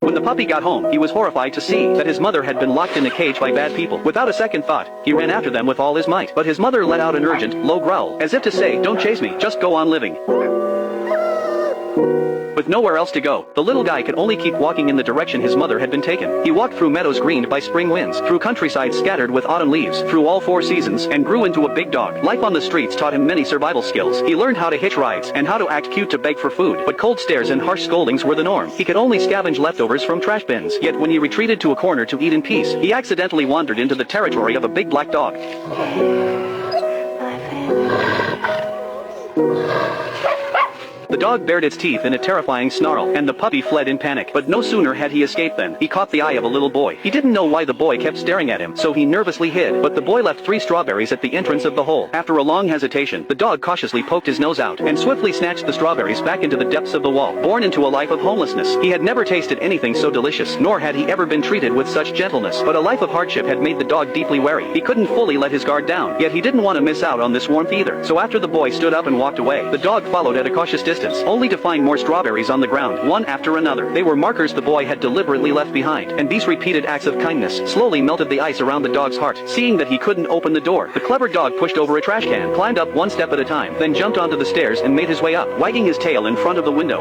When the puppy got home, he was horrified to see that his mother had been locked in a cage by bad people. Without a second thought, he ran after them with all his might. But his mother let out an urgent, low growl, as if to say, "Don't chase me, just go on living." With nowhere else to go, the little guy could only keep walking in the direction his mother had been taken. He walked through meadows greened by spring winds, through countryside scattered with autumn leaves, through all four seasons, and grew into a big dog. Life on the streets taught him many survival skills. He learned how to hitch rides, and how to act cute to beg for food, but cold stares and harsh scoldings were the norm. He could only scavenge leftovers from trash bins, yet when he retreated to a corner to eat in peace, he accidentally wandered into the territory of a big black dog. The dog bared its teeth in a terrifying snarl, and the puppy fled in panic. But no sooner had he escaped than he caught the eye of a little boy. He didn't know why the boy kept staring at him, so he nervously hid, but the boy left 3 strawberries at the entrance of the hole. After a long hesitation, the dog cautiously poked his nose out, and swiftly snatched the strawberries back into the depths of the wall. Born into a life of homelessness, he had never tasted anything so delicious, nor had he ever been treated with such gentleness. But a life of hardship had made the dog deeply wary. He couldn't fully let his guard down, yet he didn't want to miss out on this warmth either. So after the boy stood up and walked away, the dog followed at a cautious distance, only to find more strawberries on the ground, one after another. They were markers the boy had deliberately left behind, and these repeated acts of kindness slowly melted the ice around the dog's heart. Seeing that he couldn't open the door, the clever dog pushed over a trash can, climbed up one step at a time, then jumped onto the stairs and made his way up, wagging his tail in front of the window.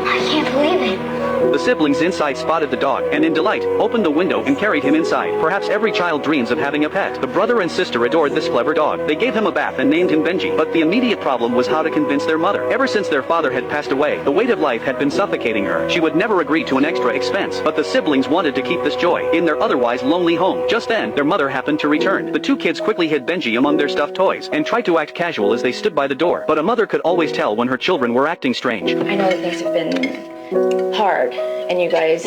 I can't believe it. The siblings inside spotted the dog, and in delight, opened the window and carried him inside. Perhaps every child dreams of having a pet. The brother and sister adored this clever dog. They gave him a bath and named him Benji. But the immediate problem was how to convince their mother. Ever since their father had passed away, the weight of life had been suffocating her. She would never agree to an extra expense, but the siblings wanted to keep this joy in their otherwise lonely home. Just then, their mother happened to return. The 2 kids quickly hid Benji among their stuffed toys, and tried to act casual as they stood by the door. But a mother could always tell when her children were acting strange. I know that things have been hard, and you guys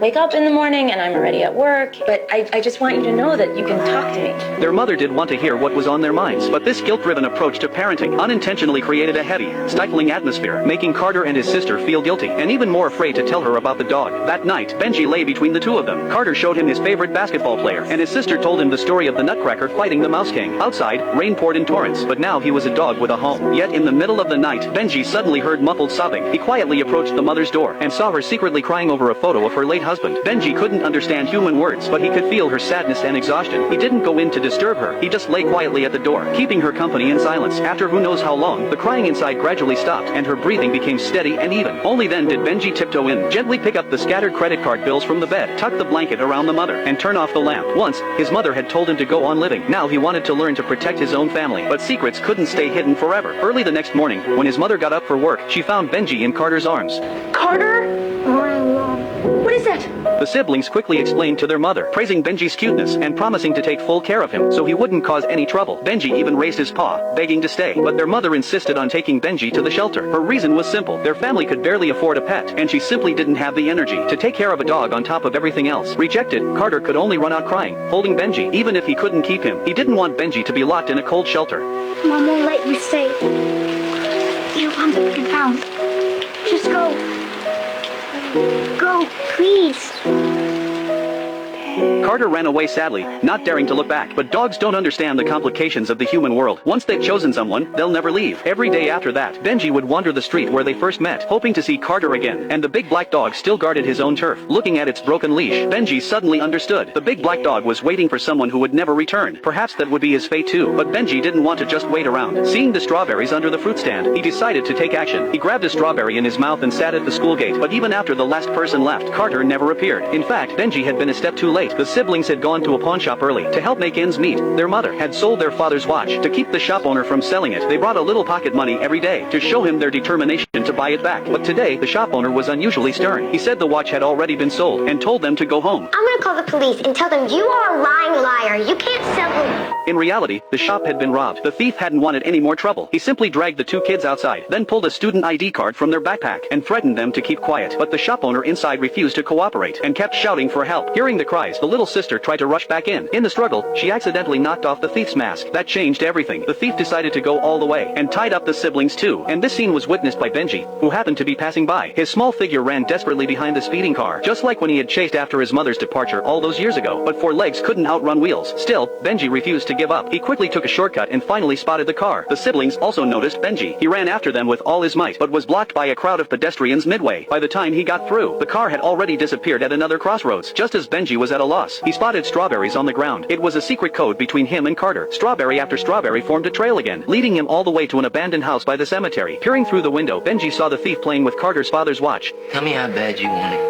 wake up in the morning and I'm already at work, but I just want you to know that you can talk to me. Their mother did want to hear what was on their minds, but this guilt-driven approach to parenting unintentionally created a heavy, stifling atmosphere, making Carter and his sister feel guilty, and even more afraid to tell her about the dog. That night, Benji lay between the 2 of them. Carter showed him his favorite basketball player, and his sister told him the story of the Nutcracker fighting the Mouse King. Outside, rain poured in torrents, but now he was a dog with a home. Yet in the middle of the night, Benji suddenly heard muffled sobbing. He quietly approached the mother's door, and saw her secretly crying over a photo of her late husband. Benji couldn't understand human words, but he could feel her sadness and exhaustion. He didn't go in to disturb her, he just lay quietly at the door, keeping her company in silence. After who knows how long, the crying inside gradually stopped, and her breathing became steady and even. Only then did Benji tiptoe in, gently pick up the scattered credit card bills from the bed, tuck the blanket around the mother, and turn off the lamp. Once, his mother had told him to go on living. Now he wanted to learn to protect his own family, but secrets couldn't stay hidden forever. Early the next morning, when his mother got up for work, she found Benji in Carter's arms. Carter? What is that? The siblings quickly explained to their mother, praising Benji's cuteness and promising to take full care of him so he wouldn't cause any trouble. Benji even raised his paw, begging to stay, but their mother insisted on taking Benji to the shelter. Her reason was simple. Their family could barely afford a pet, and she simply didn't have the energy to take care of a dog on top of everything else. Rejected, Carter could only run out crying, holding Benji, even if he couldn't keep him. He didn't want Benji to be locked in a cold shelter. Mom won't let you stay. You don't want to be found. Just go. Go, please. Carter ran away sadly, not daring to look back. But dogs don't understand the complications of the human world. Once they've chosen someone, they'll never leave. Every day after that, Benji would wander the street where they first met, hoping to see Carter again. And the big black dog still guarded his own turf. Looking at its broken leash, Benji suddenly understood. The big black dog was waiting for someone who would never return. Perhaps that would be his fate too. But Benji didn't want to just wait around. Seeing the strawberries under the fruit stand, he decided to take action. He grabbed a strawberry in his mouth and sat at the school gate. But even after the last person left, Carter never appeared. In fact, Benji had been a step too late. The siblings had gone to a pawn shop early to help make ends meet. Their mother had sold their father's watch. To keep the shop owner from selling it, they brought a little pocket money every day to show him their determination to buy it back. But today, the shop owner was unusually stern. He said the watch had already been sold and told them to go home. I'm gonna call the police and tell them you are a lying liar. You can't sell them. In reality, the shop had been robbed. The thief hadn't wanted any more trouble. He simply dragged the 2 kids outside, then pulled a student ID card from their backpack and threatened them to keep quiet. But the shop owner inside refused to cooperate and kept shouting for help. Hearing the cries, the little sister tried to rush back in. In the struggle, she accidentally knocked off the thief's mask. That changed everything. The thief decided to go all the way and tied up the siblings too. And this scene was witnessed by Benji. Benji, who happened to be passing by. His small figure ran desperately behind the speeding car, just like when he had chased after his mother's departure all those years ago. But 4 legs couldn't outrun wheels. Still, Benji refused to give up. He quickly took a shortcut and finally spotted the car. The siblings also noticed Benji. He ran after them with all his might, but was blocked by a crowd of pedestrians midway. By the time he got through, the car had already disappeared at another crossroads. Just as Benji was at a loss, he spotted strawberries on the ground. It was a secret code between him and Carter. Strawberry after strawberry formed a trail again, leading him all the way to an abandoned house by the cemetery. Peering through the window, Benji saw the thief playing with Carter's father's watch. Tell me how bad you want it.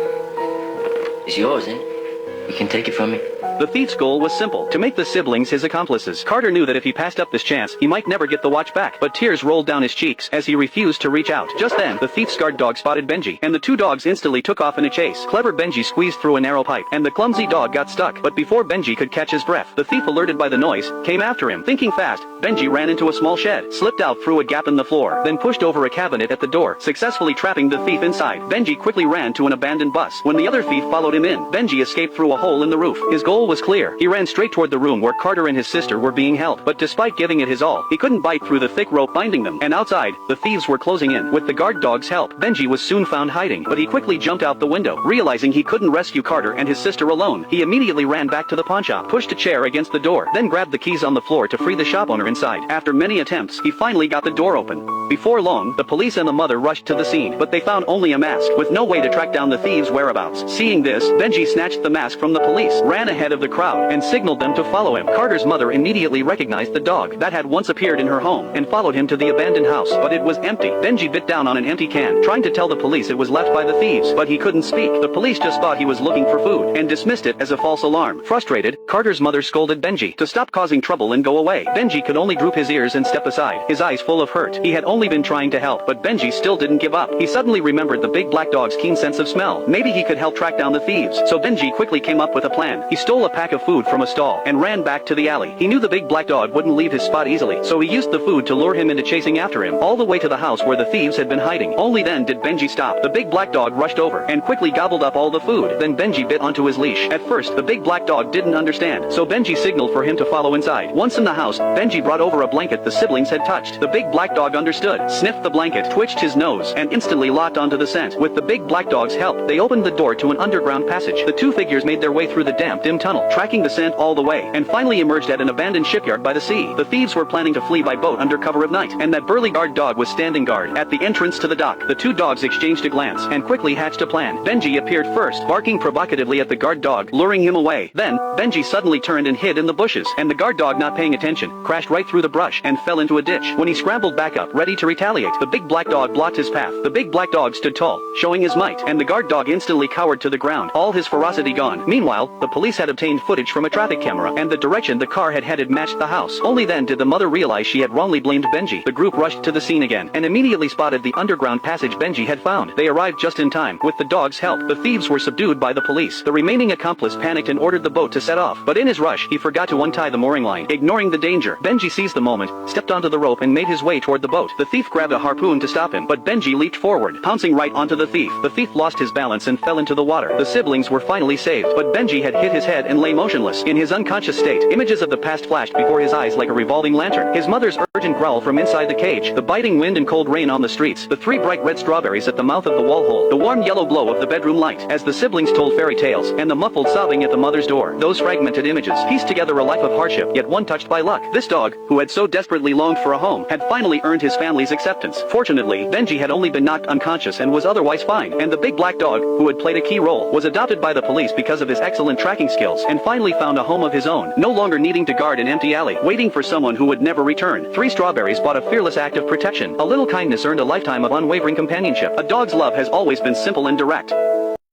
It's yours, ain't it? You can take it from me. The thief's goal was simple, to make the siblings his accomplices. Carter knew that if he passed up this chance, he might never get the watch back, but tears rolled down his cheeks as he refused to reach out. Just then, the thief's guard dog spotted Benji, and the 2 dogs instantly took off in a chase. Clever Benji squeezed through a narrow pipe, and the clumsy dog got stuck. But before Benji could catch his breath, the thief, alerted by the noise, came after him. Thinking fast, Benji ran into a small shed, slipped out through a gap in the floor, then pushed over a cabinet at the door, successfully trapping the thief inside. Benji quickly ran to an abandoned bus. When the other thief followed him in, Benji escaped through a hole in the roof. His goal was clear. He ran straight toward the room where Carter and his sister were being held. But despite giving it his all, he couldn't bite through the thick rope binding them. And outside, the thieves were closing in. With the guard dog's help, Benji was soon found hiding, but he quickly jumped out the window. Realizing he couldn't rescue Carter and his sister alone, he immediately ran back to the pawnshop, pushed a chair against the door, then grabbed the keys on the floor to free the shop owner inside. After many attempts, he finally got the door open. Before long, the police and the mother rushed to the scene, but they found only a mask, with no way to track down the thieves' whereabouts. Seeing this, Benji snatched the mask from the police, ran ahead of the crowd, and signaled them to follow him. Carter's mother immediately recognized the dog that had once appeared in her home, and followed him to the abandoned house, but it was empty. Benji bit down on an empty can, trying to tell the police it was left by the thieves, but he couldn't speak. The police just thought he was looking for food, and dismissed it as a false alarm. Frustrated, Carter's mother scolded Benji to stop causing trouble and go away. Benji could only droop his ears and step aside, his eyes full of hurt. He had only been trying to help, but Benji still didn't give up. He suddenly remembered the big black dog's keen sense of smell. Maybe he could help track down the thieves. So Benji quickly came up with a plan. He stole a pack of food from a stall, and ran back to the alley. He knew the big black dog wouldn't leave his spot easily, so he used the food to lure him into chasing after him, all the way to the house where the thieves had been hiding. Only then did Benji stop. The big black dog rushed over, and quickly gobbled up all the food. Then Benji bit onto his leash. At first, the big black dog didn't understand, so Benji signaled for him to follow inside. Once in the house, Benji brought over a blanket the siblings had touched. The big black dog understood, sniffed the blanket, twitched his nose, and instantly locked onto the scent. With the big black dog's help, they opened the door to an underground passage. The 2 figures made their way through the damp, dim tunnel, tracking the scent all the way, and finally emerged at an abandoned shipyard by the sea. The thieves were planning to flee by boat under cover of night, and that burly guard dog was standing guard at the entrance to the dock. The 2 dogs exchanged a glance, and quickly hatched a plan. Benji appeared first, barking provocatively at the guard dog, luring him away. Then, Benji suddenly turned and hid in the bushes, and the guard dog, not paying attention, crashed right through the brush, and fell into a ditch. When he scrambled back up, ready to retaliate, the big black dog blocked his path. The big black dog stood tall, showing his might, and the guard dog instantly cowered to the ground, all his ferocity gone. Meanwhile, the police had obtained footage from a traffic camera, and the direction the car had headed matched the house. Only then did the mother realize she had wrongly blamed Benji. The group rushed to the scene again, and immediately spotted the underground passage Benji had found. They arrived just in time. With the dog's help, the thieves were subdued by the police. The remaining accomplice panicked and ordered the boat to set off, but in his rush, he forgot to untie the mooring line. Ignoring the danger, Benji seized the moment, stepped onto the rope and made his way toward the boat. The thief grabbed a harpoon to stop him, but Benji leaped forward, pouncing right onto the thief. The thief lost his balance and fell into the water. The siblings were finally saved, but Benji had hit his head and lay motionless. In his unconscious state, images of the past flashed before his eyes like a revolving lantern. His mother's urgent growl from inside the cage, the biting wind and cold rain on the streets, the 3 bright red strawberries at the mouth of the wall hole, the warm yellow glow of the bedroom light, as the siblings told fairy tales, and the muffled sobbing at the mother's door. Those fragmented images pieced together a life of hardship, yet one touched by luck. This dog, who had so desperately longed for a home, had finally earned his family's acceptance. Fortunately, Benji had only been knocked unconscious and was otherwise fine, and the big black dog, who had played a key role, was adopted by the police because of his excellent tracking skills, and finally found a home of his own, no longer needing to guard an empty alley, waiting for someone who would never return. 3 strawberries bought a fearless act of protection. A little kindness earned a lifetime of unwavering companionship. A dog's love has always been simple and direct.